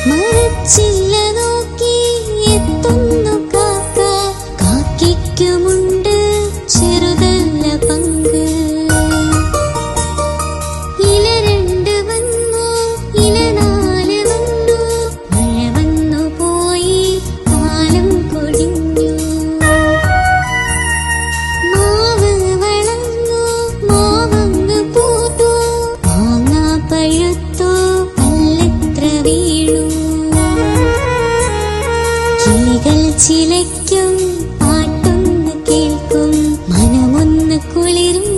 മരച്ചില്ല നോക്കി എത്തുന്നു കാക്ക, കാക്കയ്ക്കുമുണ്ട് ചെറുതല്ല പങ്ക്. ഇല രണ്ട് വന്നു, ഇല നാല് വന്നു, മഴ വന്നു പോയി, കാലം കൊഴിഞ്ഞു. മാവ് വളർന്നു, മാവങ്ങ് പൂത്തു, മാങ്ങ പഴുത്തു, പല്ലെത്ര വീണു. കിളികൾ ചിലയ്ക്കും, പാട്ടൊന്ന് കേൾക്കും, മനമൊന്ന് കുളിരും.